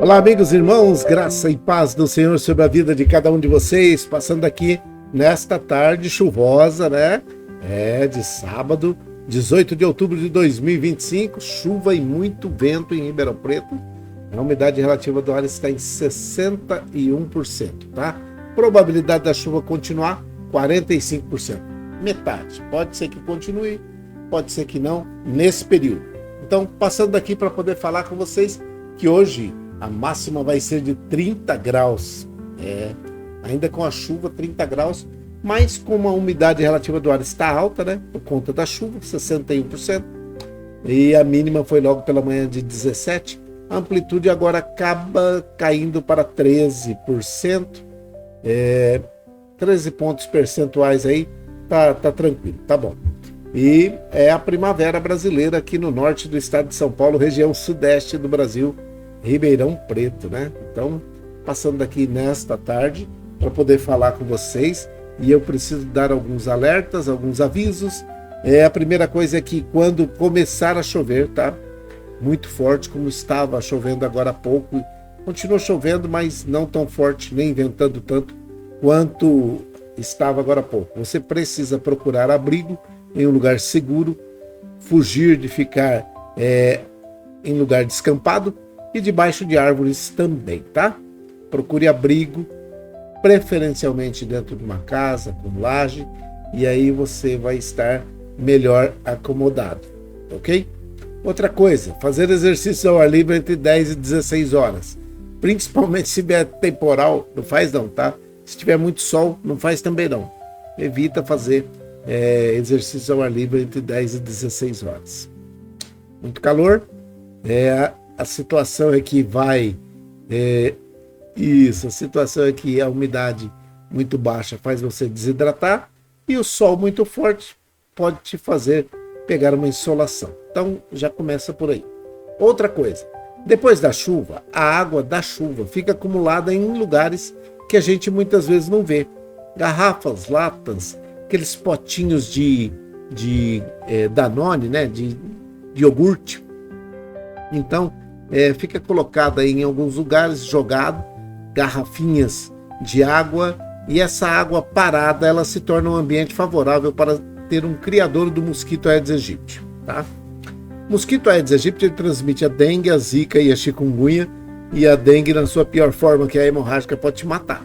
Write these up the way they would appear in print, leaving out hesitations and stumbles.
Olá, amigos e irmãos, graça e paz do Senhor sobre a vida de cada um de vocês, passando aqui nesta tarde chuvosa, né? De sábado, 18 de outubro de 2025, chuva e muito vento em Ribeirão Preto. A umidade relativa do ar está em 61%, tá? Probabilidade da chuva continuar, 45%. Metade. Pode ser que continue, pode ser que não, nesse período. Então, passando aqui para poder falar com vocês que hoje a máxima vai ser de 30 graus. Ainda com a chuva, 30 graus, mas como a umidade relativa do ar está alta, né? Por conta da chuva, 61%. E a mínima foi logo pela manhã de 17%. A amplitude agora acaba caindo para 13%. 13 pontos percentuais aí, tá tranquilo, tá bom. E é a primavera brasileira aqui no norte do estado de São Paulo, região sudeste do Brasil, Ribeirão Preto, né? Então, passando aqui nesta tarde para poder falar com vocês, e eu preciso dar alguns alertas, alguns avisos. A primeira coisa é que quando começar a chover, tá? Muito forte, como estava chovendo agora há pouco, continua chovendo, mas não tão forte, nem ventando tanto quanto estava agora há pouco. Você precisa procurar abrigo em um lugar seguro, fugir de ficar em lugar descampado e debaixo de árvores também, tá? Procure abrigo, preferencialmente dentro de uma casa com laje, e aí você vai estar melhor acomodado, ok? Outra coisa, fazer exercício ao ar livre entre 10 e 16 horas, principalmente se tiver temporal, não faz não, tá? Se tiver muito sol, não faz também não. Evita fazer exercício ao ar livre entre 10 e 16 horas. Muito calor, a situação é que a situação é que a umidade muito baixa faz você desidratar e o sol muito forte pode te fazer pegar uma insolação. Então já começa por aí. Outra coisa, depois da chuva, a água da chuva fica acumulada em lugares que a gente muitas vezes não vê. Garrafas, latas, aqueles potinhos de Danone, né, de iogurte. Então, fica colocada em alguns lugares, jogado, garrafinhas de água, e essa água parada, ela se torna um ambiente favorável para ter um criador do mosquito Aedes aegypti, tá? O mosquito Aedes aegypti, ele transmite a dengue, a zika e a chikungunya, e a dengue na sua pior forma, que é a hemorrágica, pode te matar.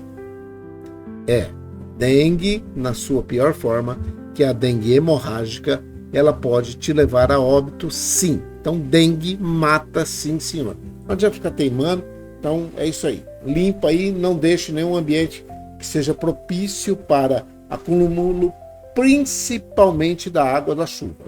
Dengue na sua pior forma, que é a dengue hemorrágica, ela pode te levar a óbito, sim. Então, dengue mata, sim, senhor. Não adianta ficar teimando. Então, é isso aí. Limpa aí, não deixe nenhum ambiente que seja propício para acúmulo, principalmente da água da chuva.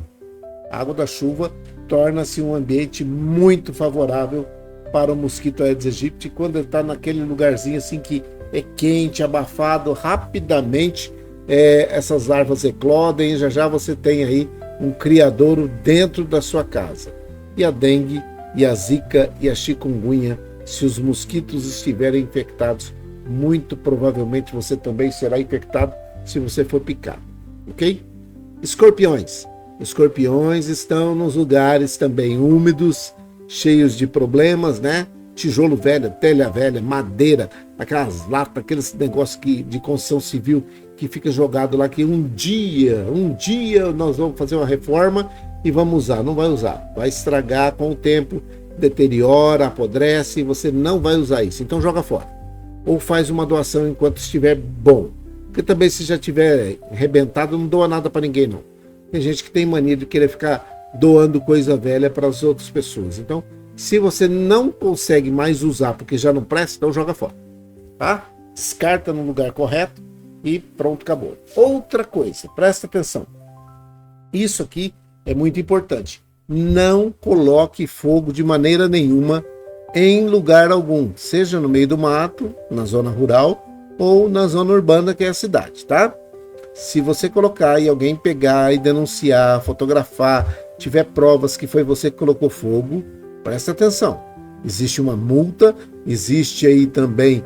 A água da chuva torna-se um ambiente muito favorável para o mosquito Aedes aegypti. Quando ele está naquele lugarzinho assim que é quente, abafado, rapidamente essas larvas eclodem, já você tem aí um criadouro dentro da sua casa. E a dengue, e a zika, e a chikungunya, se os mosquitos estiverem infectados, muito provavelmente você também será infectado se você for picado, ok? Escorpiões. Escorpiões estão nos lugares também úmidos, cheios de problemas, né? Tijolo velho, telha velha, madeira, aquelas latas, aqueles negócios de construção civil que fica jogado lá, que um dia nós vamos fazer uma reforma e vamos usar. Não vai usar, vai estragar com o tempo, deteriora, apodrece, e você não vai usar isso. Então joga fora. Ou faz uma doação enquanto estiver bom. Porque também, se já tiver arrebentado, não doa nada para ninguém, não. Tem gente que tem mania de querer ficar doando coisa velha para as outras pessoas. Então, se você não consegue mais usar porque já não presta, então joga fora, tá? Descarta no lugar correto e pronto, acabou. Outra coisa, presta atenção. Isso aqui é muito importante. Não coloque fogo de maneira nenhuma em lugar algum, seja no meio do mato, na zona rural ou na zona urbana, que é a cidade, tá? Se você colocar e alguém pegar e denunciar, fotografar, tiver provas que foi você que colocou fogo, presta atenção. Existe uma multa, existe aí também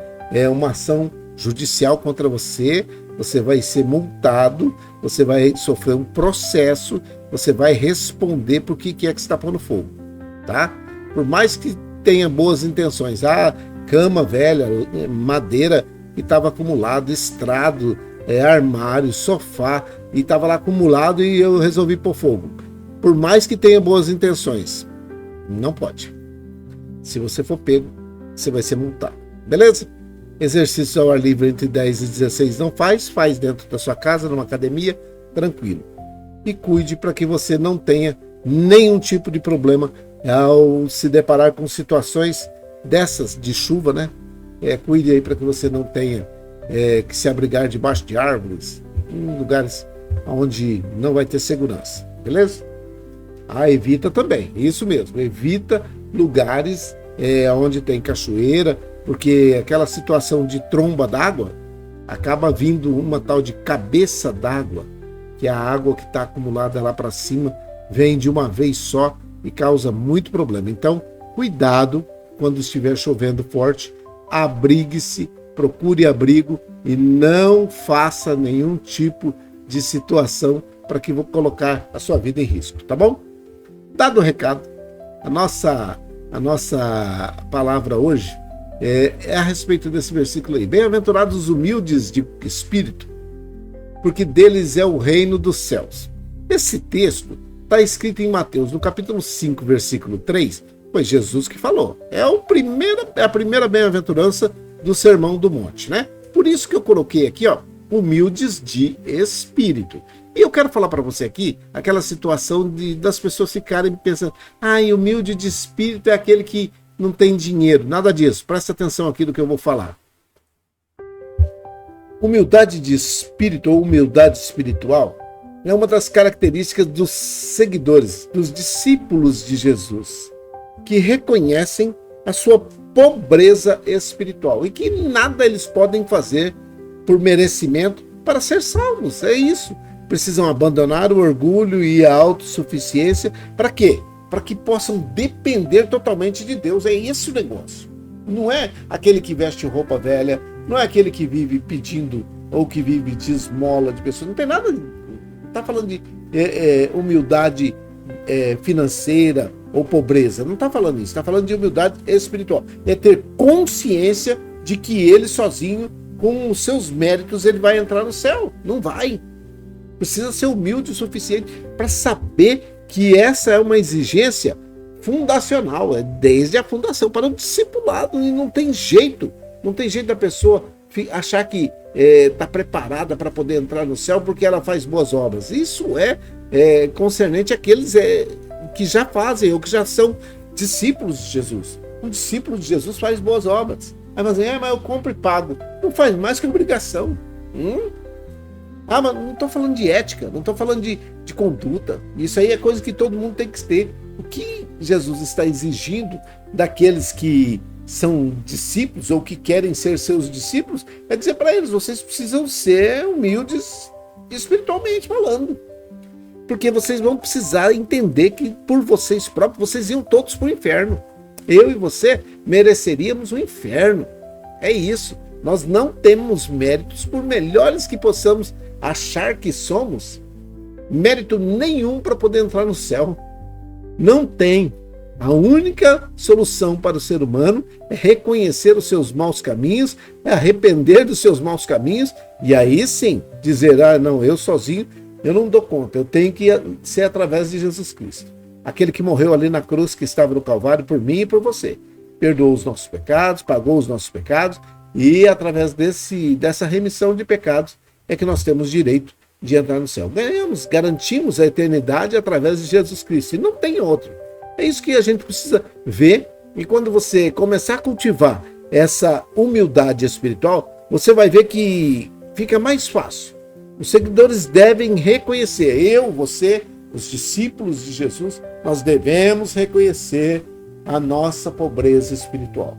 uma ação judicial contra você, você vai ser multado, você vai sofrer um processo, você vai responder por que é que você está pondo fogo, tá? Por mais que tenha boas intenções. Cama velha, madeira que estava acumulado, estrado, armário, sofá, e estava lá acumulado e eu resolvi pôr fogo. Por mais que tenha boas intenções, não pode. Se você for pego, você vai ser multado. Beleza? Exercício ao ar livre entre 10 e 16 não faz dentro da sua casa, numa academia, tranquilo. E cuide para que você não tenha nenhum tipo de problema ao se deparar com situações dessas de chuva, né? Cuide aí para que você não tenha que se abrigar debaixo de árvores, em lugares onde não vai ter segurança, beleza? Evita também, isso mesmo, evita lugares onde tem cachoeira, porque aquela situação de tromba d'água acaba vindo uma tal de cabeça d'água, que é a água que está acumulada lá para cima, vem de uma vez só e causa muito problema. Então, cuidado quando estiver chovendo forte, abrigue-se, procure abrigo e não faça nenhum tipo de situação para que vou colocar a sua vida em risco, tá bom? Dado o recado, a nossa palavra hoje é a respeito desse versículo aí. Bem-aventurados os humildes de espírito, porque deles é o reino dos céus. Esse texto está escrito em Mateus, no capítulo 5, versículo 3, foi Jesus que falou. É a primeira bem-aventurança do Sermão do Monte, né? Por isso que eu coloquei aqui, humildes de espírito. E eu quero falar para você aqui aquela situação das pessoas ficarem pensando, humilde de espírito é aquele que não tem dinheiro. Nada disso. Presta atenção aqui do que eu vou falar. Humildade de espírito ou humildade espiritual é uma das características dos seguidores, dos discípulos de Jesus, que reconhecem a sua pobreza espiritual e que nada eles podem fazer por merecimento para ser salvos. É isso. Precisam abandonar o orgulho e a autossuficiência. Para quê? Para que possam depender totalmente de Deus. É esse o negócio. Não é aquele que veste roupa velha, não é aquele que vive pedindo ou que vive de esmola de pessoas. Não tem nada. Não está falando de humildade financeira ou pobreza. Não está falando isso. Está falando de humildade espiritual. É ter consciência de que ele sozinho, com os seus méritos, ele vai entrar no céu. Não vai. Precisa ser humilde o suficiente para saber que essa é uma exigência fundacional, desde a fundação para o discipulado, e não tem jeito da pessoa achar que está preparada para poder entrar no céu porque ela faz boas obras. Isso é concernente àqueles que já fazem ou que já são discípulos de Jesus. Um discípulo de Jesus faz boas obras. Aí vai dizer, mas eu compro e pago. Não faz mais que obrigação. Mas não estou falando de ética, não estou falando de conduta. Isso aí é coisa que todo mundo tem que ter. O que Jesus está exigindo daqueles que são discípulos ou que querem ser seus discípulos é dizer para eles, vocês precisam ser humildes espiritualmente falando. Porque vocês vão precisar entender que por vocês próprios, vocês iam todos para o inferno. Eu e você mereceríamos o inferno. É isso. Nós não temos méritos, por melhores que possamos achar que somos, mérito nenhum para poder entrar no céu. Não tem. A única solução para o ser humano é reconhecer os seus maus caminhos, é arrepender dos seus maus caminhos, e aí sim dizer, não, eu sozinho, eu não dou conta, eu tenho que ser através de Jesus Cristo. Aquele que morreu ali na cruz, que estava no Calvário por mim e por você. Perdoou os nossos pecados, pagou os nossos pecados, e através dessa remissão de pecados é que nós temos direito de entrar no céu. Garantimos a eternidade através de Jesus Cristo, e não tem outro. É isso que a gente precisa ver, e quando você começar a cultivar essa humildade espiritual, você vai ver que fica mais fácil. Os seguidores devem reconhecer, você, os discípulos de Jesus, nós devemos reconhecer a nossa pobreza espiritual.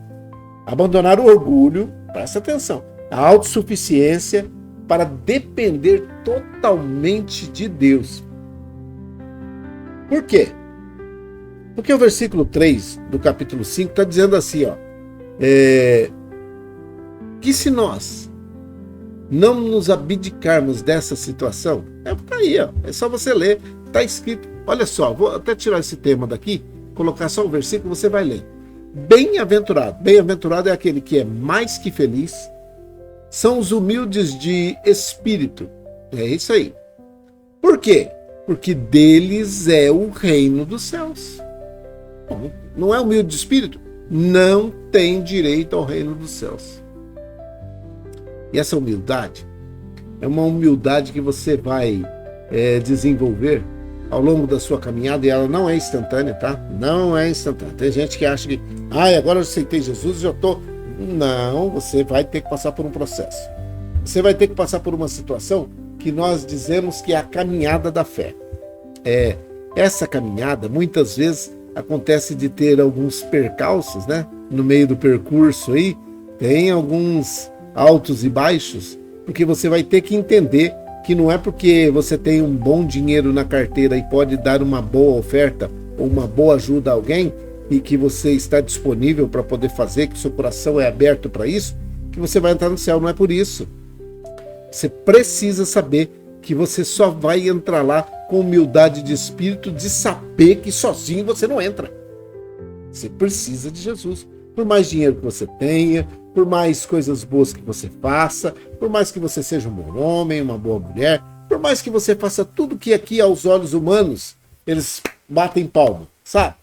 Abandonar o orgulho, presta atenção, a autossuficiência para depender totalmente de Deus. Por quê? Porque o versículo 3 do capítulo 5 está dizendo assim, que se nós não nos abdicarmos dessa situação, tá aí, é só você ler, está escrito. Olha só, vou até tirar esse tema daqui, colocar só o versículo, você vai ler. Bem-aventurado. Bem-aventurado é aquele que é mais que feliz. São os humildes de espírito. É isso aí. Por quê? Porque deles é o reino dos céus. Bom, não é humilde de espírito? Não tem direito ao reino dos céus. E essa humildade é uma humildade que você vai desenvolver ao longo da sua caminhada, e ela não é instantânea, tá? Não é instantânea. Tem gente que acha que, agora eu aceitei Jesus e já estou... Não, você vai ter que passar por um processo. Você vai ter que passar por uma situação que nós dizemos que é a caminhada da fé. Essa caminhada, muitas vezes, acontece de ter alguns percalços, né? No meio do percurso aí, tem alguns altos e baixos, porque você vai ter que entender que não é porque você tem um bom dinheiro na carteira e pode dar uma boa oferta ou uma boa ajuda a alguém e que você está disponível para poder fazer, que seu coração é aberto para isso, que você vai entrar no céu. Não é por isso. Você precisa saber que você só vai entrar lá com humildade de espírito, de saber que sozinho você não entra. Você precisa de Jesus. Por mais dinheiro que você tenha, por mais coisas boas que você faça, por mais que você seja um bom homem, uma boa mulher, por mais que você faça tudo que aqui aos olhos humanos eles batem palma, sabe?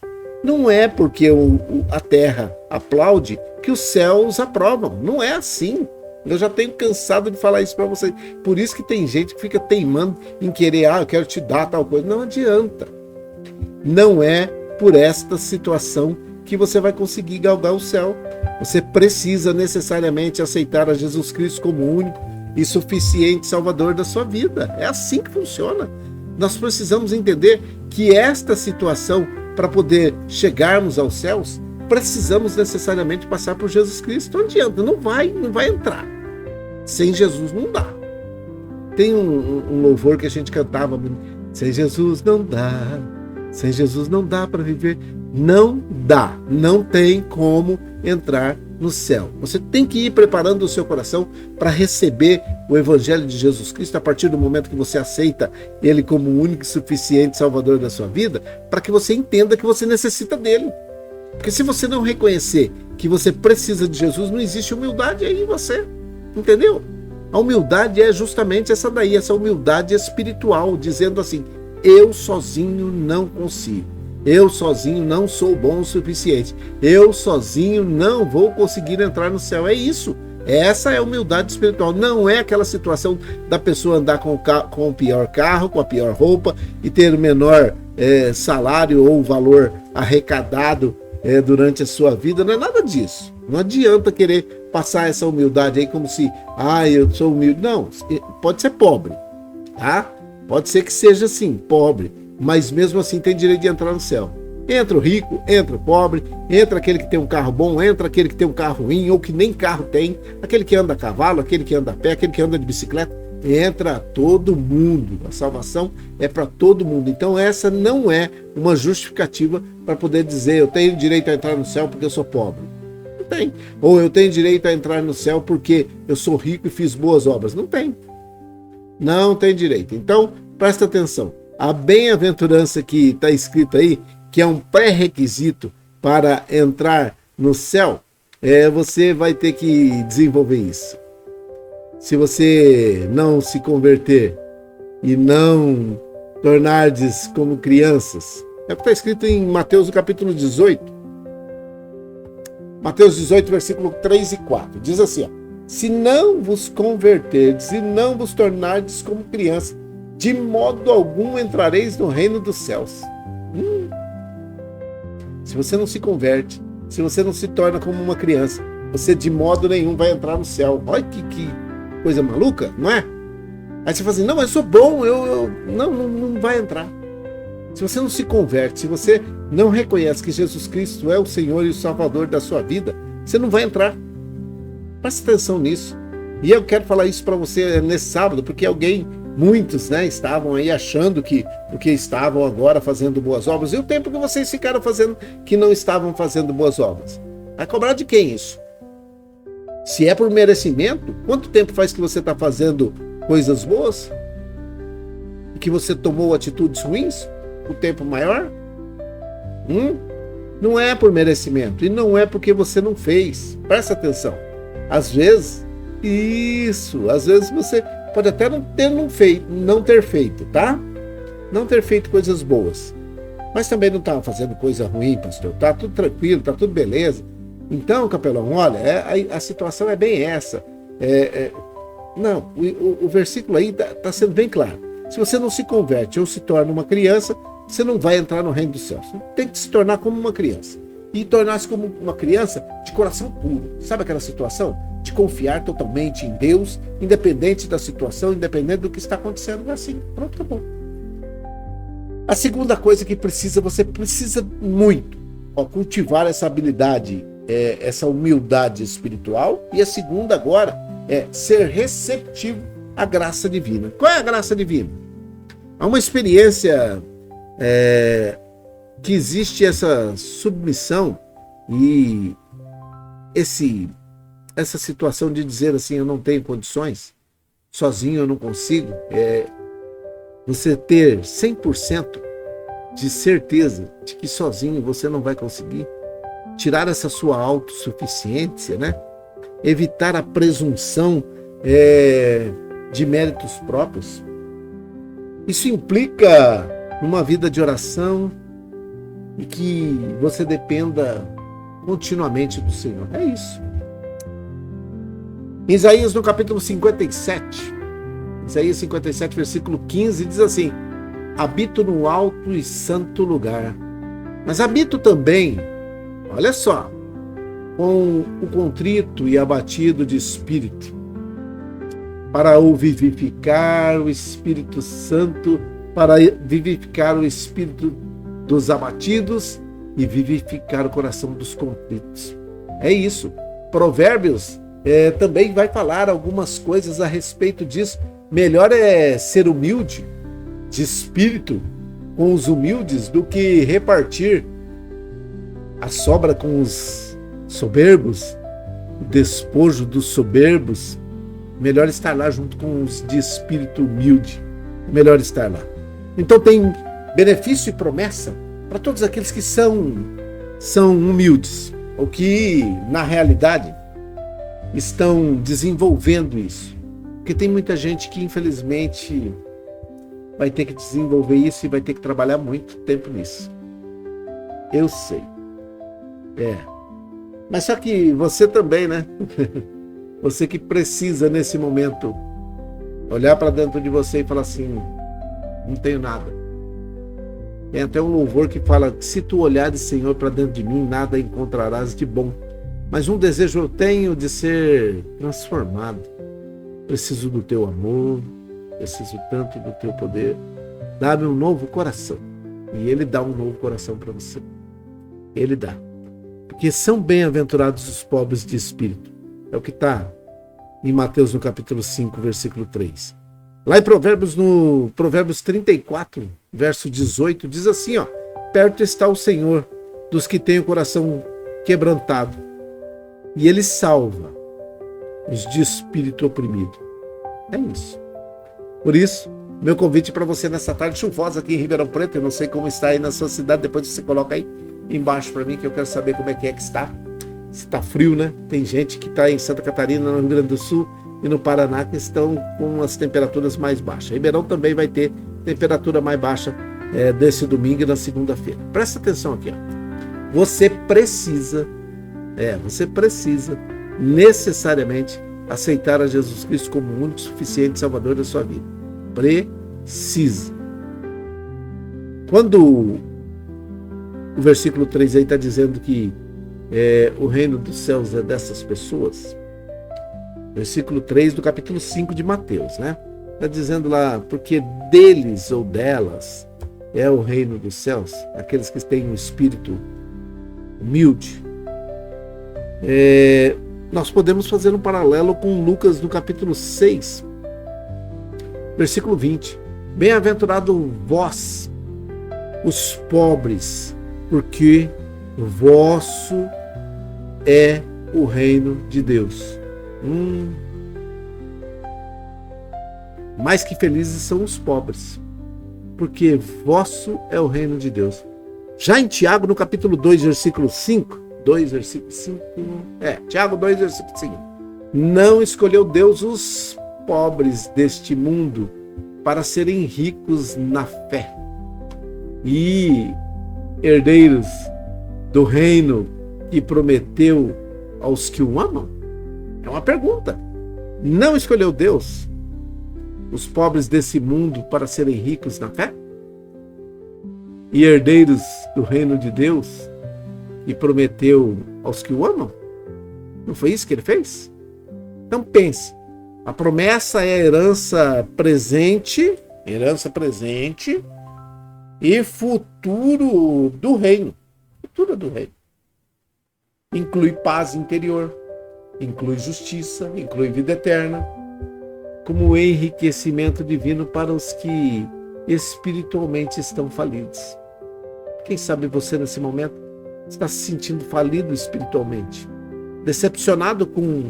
Não é porque a terra aplaude que os céus aprovam. Não é assim. Eu já tenho cansado de falar isso para vocês. Por isso que tem gente que fica teimando em querer, eu quero te dar tal coisa. Não adianta. Não é por esta situação que você vai conseguir galgar o céu. Você precisa necessariamente aceitar a Jesus Cristo como único e suficiente Salvador da sua vida. É assim que funciona. Nós precisamos entender que esta situação, para poder chegarmos aos céus, precisamos necessariamente passar por Jesus Cristo. Não adianta, não vai entrar. Sem Jesus não dá. Tem um louvor que a gente cantava, sem Jesus não dá, sem Jesus não dá para viver. Não dá, não tem como entrar no céu. Você tem que ir preparando o seu coração para receber o Evangelho de Jesus Cristo a partir do momento que você aceita Ele como o único e suficiente Salvador da sua vida, para que você entenda que você necessita dele. Porque se você não reconhecer que você precisa de Jesus, não existe humildade aí em você. Entendeu? A humildade é justamente essa daí, essa humildade espiritual, dizendo assim, eu sozinho não consigo. Eu sozinho não sou bom o suficiente. Eu sozinho não vou conseguir entrar no céu. É isso. Essa é a humildade espiritual. Não é aquela situação da pessoa andar com o pior carro, com a pior roupa e ter o menor salário ou valor arrecadado durante a sua vida. Não é nada disso. Não adianta querer passar essa humildade aí como se, eu sou humilde. Não, pode ser pobre, tá? Pode ser que seja assim, pobre. Mas mesmo assim tem direito de entrar no céu. Entra o rico, entra o pobre, entra aquele que tem um carro bom, entra aquele que tem um carro ruim, ou que nem carro tem, aquele que anda a cavalo, aquele que anda a pé, aquele que anda de bicicleta, entra todo mundo. A salvação é para todo mundo. Então essa não é uma justificativa para poder dizer, eu tenho direito a entrar no céu porque eu sou pobre. Não tem. Ou eu tenho direito a entrar no céu porque eu sou rico e fiz boas obras. Não tem. Não tem direito. Então, presta atenção. A bem-aventurança que está escrito aí, que é um pré-requisito para entrar no céu, você vai ter que desenvolver isso. Se você não se converter e não tornardes como crianças, é o que está escrito em Mateus, no capítulo 18. Mateus 18, versículo 3 e 4. Diz assim, se não vos converterdes e não vos tornardes como crianças, de modo algum entrareis no reino dos céus. Se você não se converte, se você não se torna como uma criança, você de modo nenhum vai entrar no céu. Olha que coisa maluca, não é? Aí você fala assim, não, eu sou bom, não vai entrar. Se você não se converte, se você não reconhece que Jesus Cristo é o Senhor e o Salvador da sua vida, você não vai entrar. Preste atenção nisso. E eu quero falar isso para você nesse sábado, porque muitos, estavam aí achando que porque estavam agora fazendo boas obras, e o tempo que vocês ficaram fazendo que não estavam fazendo boas obras. Vai cobrar de quem isso? Se é por merecimento, quanto tempo faz que você está fazendo coisas boas? E que você tomou atitudes ruins? O tempo maior? Não é por merecimento e não é porque você não fez. Presta atenção. Às vezes, às vezes você pode até não ter feito, tá? Não ter feito coisas boas. Mas também não estava fazendo coisa ruim, pastor. Tá tudo tranquilo, tá tudo beleza. Então, capelão, olha, a situação é bem essa. Não, o versículo aí está sendo bem claro. Se você não se converte ou se torna uma criança, você não vai entrar no reino dos céus. Você tem que se tornar como uma criança. E tornar-se como uma criança de coração puro. Sabe aquela situação? De confiar totalmente em Deus, independente da situação, independente do que está acontecendo. Assim, pronto, acabou. A segunda coisa que você precisa muito cultivar essa habilidade, essa humildade espiritual. E a segunda agora é ser receptivo à graça divina. Qual é a graça divina? Há uma experiência que existe essa submissão e essa situação de dizer assim, eu não tenho condições, sozinho eu não consigo, você ter 100% de certeza de que sozinho você não vai conseguir, tirar essa sua autossuficiência, né? Evitar a presunção de méritos próprios. Isso implica numa vida de oração e que você dependa continuamente do Senhor. É isso. Em Isaías, no capítulo 57, Isaías 57, versículo 15, diz assim: habito no alto e santo lugar, mas habito também, olha só, com o contrito e abatido de espírito, para o vivificar o Espírito Santo, para vivificar o espírito dos abatidos e vivificar o coração dos contritos. É isso. Provérbios também vai falar algumas coisas a respeito disso. Melhor é ser humilde de espírito com os humildes do que repartir a sobra com os soberbos, o despojo dos soberbos. Melhor estar lá junto com os de espírito humilde. Melhor estar lá. Então tem benefício e promessa para todos aqueles que são humildes, ou que, na realidade, estão desenvolvendo isso. Porque tem muita gente que, infelizmente, vai ter que desenvolver isso e vai ter que trabalhar muito tempo nisso. Eu sei. Mas só que você também, né? Você que precisa, nesse momento, olhar para dentro de você e falar assim, não tenho nada. Tem até um louvor que fala, se tu olhares, Senhor, para dentro de mim, nada encontrarás de bom. Mas um desejo eu tenho de ser transformado. Preciso do teu amor, preciso tanto do teu poder. Dá-me um novo coração. E Ele dá um novo coração para você. Ele dá. Porque são bem-aventurados os pobres de espírito. É o que está em Mateus, no capítulo 5, versículo 3. Lá em Provérbios 34, verso 18, diz assim, perto está o Senhor dos que têm o coração quebrantado, e Ele salva os de espírito oprimido. É isso. Por isso, meu convite para você nessa tarde chuvosa aqui em Ribeirão Preto, eu não sei como está aí na sua cidade, depois você coloca aí embaixo para mim, que eu quero saber como é que está. Se está frio, né? Tem gente que está em Santa Catarina, no Rio Grande do Sul e no Paraná que estão com as temperaturas mais baixas. Ribeirão também vai ter temperatura mais baixa desse domingo e na segunda-feira. Presta atenção aqui, Você precisa necessariamente aceitar a Jesus Cristo como o único, suficiente Salvador da sua vida. Precisa. Quando o versículo 3 aí está dizendo que o reino dos céus é dessas pessoas, versículo 3 do capítulo 5 de Mateus, né? Está dizendo lá, porque deles ou delas é o reino dos céus, aqueles que têm um espírito humilde. Nós podemos fazer um paralelo com Lucas no capítulo 6, versículo 20. Bem-aventurado vós, os pobres, porque vosso é o reino de Deus. Mais que felizes são os pobres, porque vosso é o reino de Deus. Já em Tiago, no capítulo 2, versículo 5, Tiago 2, versículo 5, não escolheu Deus os pobres deste mundo para serem ricos na fé e herdeiros do reino que prometeu aos que o amam? É uma pergunta. Não escolheu Deus os pobres desse mundo para serem ricos na fé e herdeiros do reino de Deus e prometeu aos que o amam? Não foi isso que ele fez? Então pense, a promessa é a herança presente e futuro do reino. Futuro do reino. Inclui paz interior, inclui justiça, inclui vida eterna, como enriquecimento divino para os que espiritualmente estão falidos. Quem sabe você nesse momento está se sentindo falido espiritualmente, decepcionado com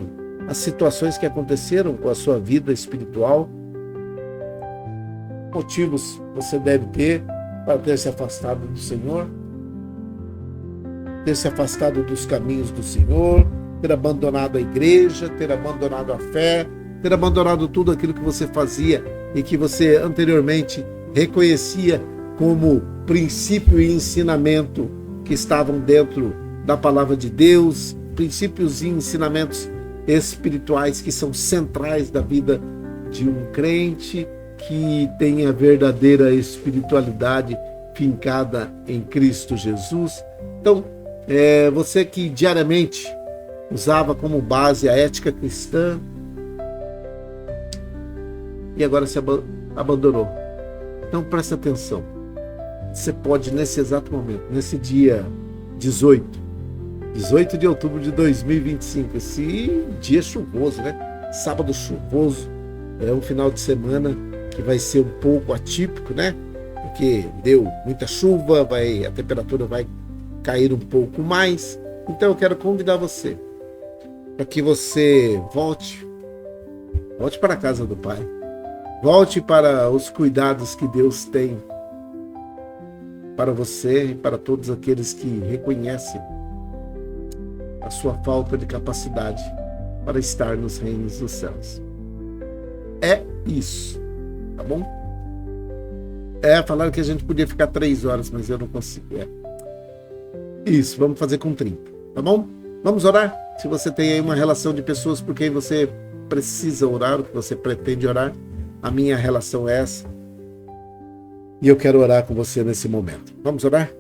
as situações que aconteceram com a sua vida espiritual. Motivos você deve ter para ter se afastado do Senhor, ter se afastado dos caminhos do Senhor, ter abandonado a igreja, ter abandonado a fé, ter abandonado tudo aquilo que você fazia e que você anteriormente reconhecia como princípio e ensinamento que estavam dentro da palavra de Deus, princípios e ensinamentos espirituais que são centrais da vida de um crente que tem a verdadeira espiritualidade fincada em Cristo Jesus. Então, você que diariamente usava como base a ética cristã e agora se abandonou. Então presta atenção. Você pode, nesse exato momento, nesse dia 18 de outubro de 2025, esse dia chuvoso, né? Sábado chuvoso, é um final de semana que vai ser um pouco atípico, né? Porque deu muita chuva, a temperatura vai cair um pouco mais. Então eu quero convidar você para que você volte para a casa do Pai, volte para os cuidados que Deus tem para você e para todos aqueles que reconhecem a sua falta de capacidade para estar nos reinos dos céus. É isso, tá bom? Falaram que a gente podia ficar 3 horas, mas eu não consigo. Isso, vamos fazer com 30, tá bom? Vamos orar? Se você tem aí uma relação de pessoas por quem você precisa orar, o que você pretende orar, a minha relação é essa. E eu quero orar com você nesse momento. Vamos orar?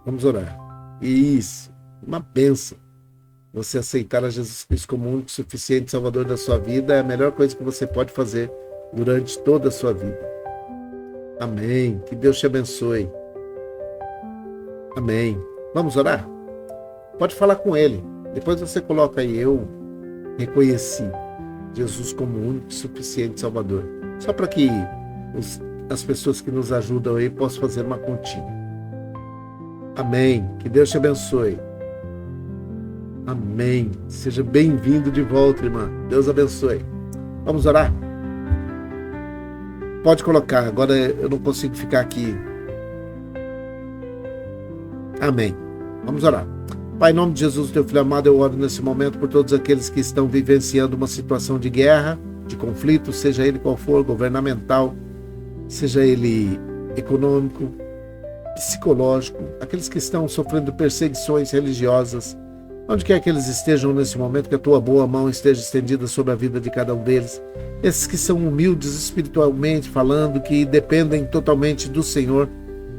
Vamos orar. Isso, uma bênção. Você aceitar a Jesus Cristo como o único suficiente Salvador da sua vida é a melhor coisa que você pode fazer durante toda a sua vida. Amém. Que Deus te abençoe. Amém. Vamos orar? Pode falar com Ele. Depois você coloca aí, eu reconheci Jesus como o único suficiente Salvador. Só para que as pessoas que nos ajudam aí possam fazer uma continha. Amém. Que Deus te abençoe. Amém. Seja bem-vindo de volta, irmã. Deus abençoe. Vamos orar? Pode colocar. Agora eu não consigo ficar aqui. Amém. Vamos orar. Pai, em nome de Jesus, teu filho amado, eu oro nesse momento por todos aqueles que estão vivenciando uma situação de guerra, de conflito, seja ele qual for, governamental, seja ele econômico, psicológico, aqueles que estão sofrendo perseguições religiosas, onde quer que eles estejam nesse momento, que a tua boa mão esteja estendida sobre a vida de cada um deles. Esses que são humildes espiritualmente falando, que dependem totalmente do Senhor,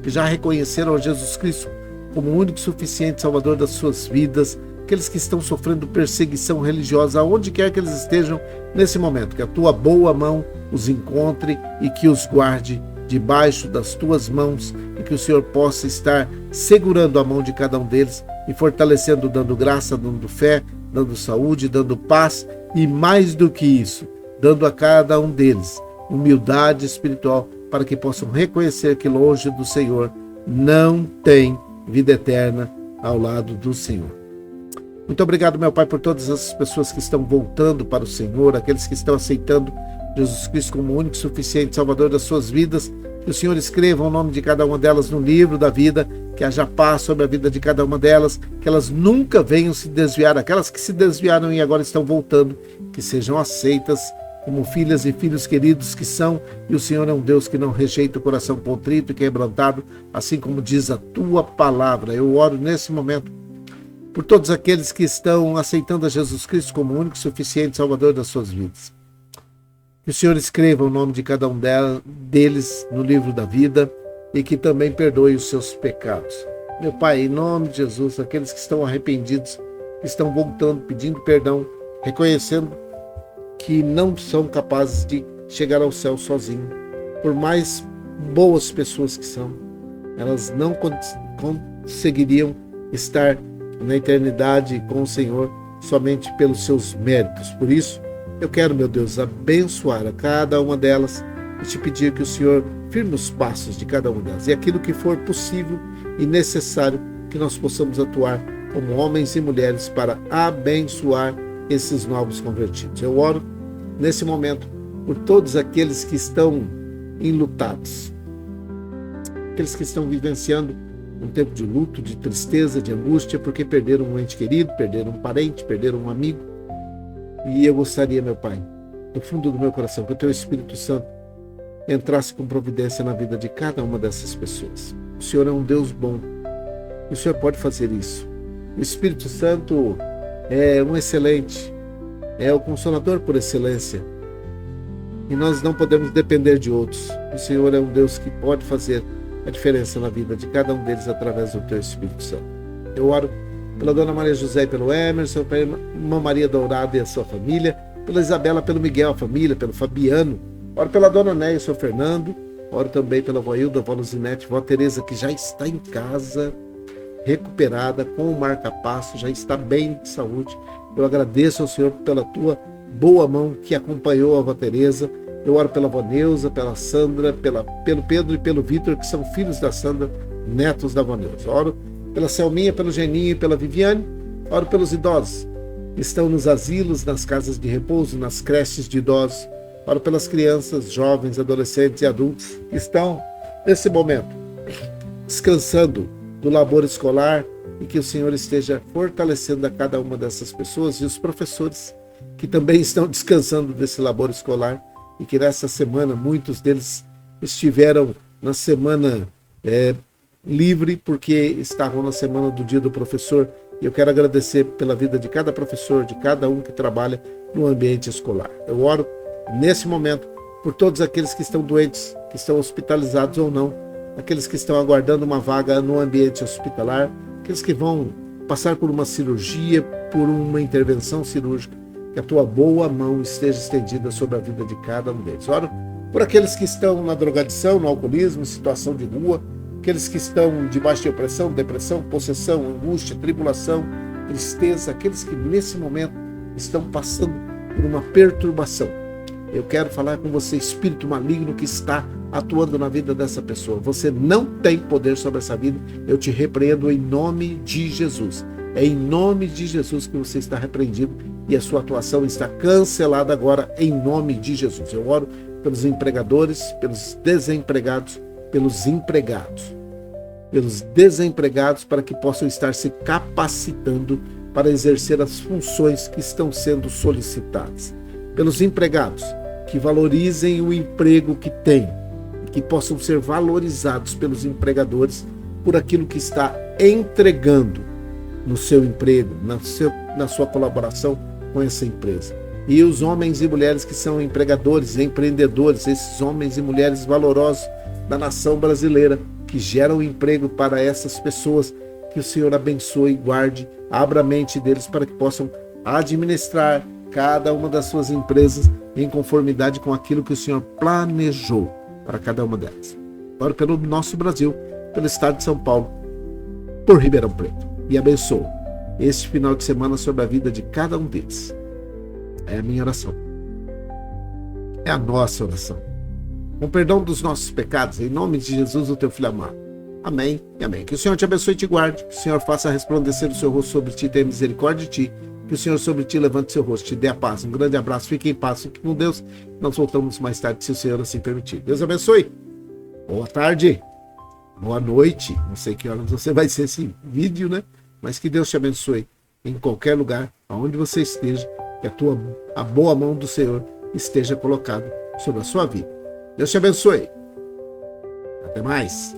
que já reconheceram a Jesus Cristo como o único e suficiente Salvador das suas vidas, aqueles que estão sofrendo perseguição religiosa, aonde quer que eles estejam nesse momento, que a tua boa mão os encontre e que os guarde debaixo das tuas mãos, e que o Senhor possa estar segurando a mão de cada um deles e fortalecendo, dando graça, dando fé, dando saúde, dando paz e, mais do que isso, dando a cada um deles humildade espiritual para que possam reconhecer que longe do Senhor não tem vida eterna ao lado do Senhor. Muito obrigado, meu Pai, por todas as pessoas que estão voltando para o Senhor, aqueles que estão aceitando Jesus Cristo como o único e suficiente Salvador das suas vidas, Que o Senhor escreva o nome de cada uma delas no livro da vida, que haja paz sobre a vida de cada uma delas, que elas nunca venham se desviar, aquelas que se desviaram e agora estão voltando, que sejam aceitas como filhas e filhos queridos que são, e o Senhor é um Deus que não rejeita o coração contrito e quebrantado, assim como diz a tua palavra. Eu oro nesse momento por todos aqueles que estão aceitando a Jesus Cristo como o único e suficiente Salvador das suas vidas. Que o Senhor escreva o nome de cada um deles no livro da vida e que também perdoe os seus pecados. Meu Pai, em nome de Jesus, aqueles que estão arrependidos, que estão voltando, pedindo perdão, reconhecendo que não são capazes de chegar ao céu sozinhos, por mais boas pessoas que são, elas não conseguiriam estar na eternidade com o Senhor somente pelos seus méritos. Por isso, eu quero, meu Deus, abençoar a cada uma delas e te pedir que o Senhor firme os passos de cada uma delas. E aquilo que for possível e necessário, que nós possamos atuar como homens e mulheres para abençoar esses novos convertidos. Eu oro nesse momento por todos aqueles que estão enlutados, aqueles que estão vivenciando um tempo de luto, de tristeza, de angústia, porque perderam um ente querido, perderam um parente, perderam um amigo. E eu gostaria, meu Pai, do fundo do meu coração, que o Teu Espírito Santo entrasse com providência na vida de cada uma dessas pessoas. O Senhor é um Deus bom. O Senhor pode fazer isso. O Espírito Santo é um excelente, é o Consolador por excelência. E nós não podemos depender de outros. O Senhor é um Deus que pode fazer a diferença na vida de cada um deles através do Teu Espírito Santo. Eu oro pela Dona Maria José e pelo Emerson, pela Irmã Maria Dourada e a sua família, pela Isabela, pelo Miguel, a família, pelo Fabiano. Oro pela Dona Néia e o seu Fernando. Oro também pela Vó Hilda, Vó Luzinete, Vó Tereza, que já está em casa, recuperada, com o marca-passo, já está bem de saúde. Eu agradeço ao Senhor pela tua boa mão que acompanhou a Vó Tereza. Eu oro pela Vó Neuza, pela Sandra, pelo Pedro e pelo Vitor, que são filhos da Sandra, netos da Vó Neuza. Oro pela Selminha, pelo Geninho e pela Viviane. Oro pelos idosos que estão nos asilos, nas casas de repouso, nas creches de idosos. Oro pelas crianças, jovens, adolescentes e adultos que estão, nesse momento, descansando do labor escolar, e que o Senhor esteja fortalecendo a cada uma dessas pessoas, e os professores que também estão descansando desse labor escolar, e que nessa semana muitos deles estiveram na semana livre, porque estavam na semana do Dia do Professor. E eu quero agradecer pela vida de cada professor, de cada um que trabalha no ambiente escolar. Eu oro nesse momento por todos aqueles que estão doentes, que estão hospitalizados ou não, aqueles que estão aguardando uma vaga no ambiente hospitalar, aqueles que vão passar por uma cirurgia, por uma intervenção cirúrgica, que a tua boa mão esteja estendida sobre a vida de cada um deles. Oro por aqueles que estão na drogadição, no alcoolismo, em situação de rua, aqueles que estão debaixo de opressão, depressão, possessão, angústia, tribulação, tristeza, aqueles que nesse momento estão passando por uma perturbação. Eu quero falar com você, espírito maligno que está atuando na vida dessa pessoa. Você não tem poder sobre essa vida. Eu te repreendo em nome de Jesus. É em nome de Jesus que você está repreendido e a sua atuação está cancelada agora em nome de Jesus. Eu oro pelos empregadores, pelos desempregados, pelos empregados, pelos desempregados, para que possam estar se capacitando para exercer as funções que estão sendo solicitadas. Pelos empregados, que valorizem o emprego que têm, que possam ser valorizados pelos empregadores por aquilo que está entregando no seu emprego, na sua colaboração com essa empresa. E os homens e mulheres que são empregadores, empreendedores, esses homens e mulheres valorosos da nação brasileira, que geram emprego para essas pessoas, que o Senhor abençoe e guarde, abra a mente deles para que possam administrar cada uma das suas empresas em conformidade com aquilo que o Senhor planejou para cada uma delas. Oro pelo nosso Brasil, pelo estado de São Paulo, por Ribeirão Preto, e abençoo este final de semana sobre a vida de cada um deles. É a minha oração. É a nossa oração. Com perdão dos nossos pecados, em nome de Jesus, o teu Filho amado. Amém e amém. Que o Senhor te abençoe e te guarde, que o Senhor faça resplandecer o seu rosto sobre ti e tenha misericórdia de ti, que o Senhor sobre ti levante seu rosto, te dê a paz. Um grande abraço, fique em paz, fique com Deus. Nós voltamos mais tarde, se o Senhor assim permitir. Deus abençoe. boa tarde, boa noite. Não sei que horas você vai ser esse vídeo, né? Mas que Deus te abençoe em qualquer lugar, aonde você esteja, que a boa mão do Senhor esteja colocada sobre a sua vida. Deus te abençoe. Até mais.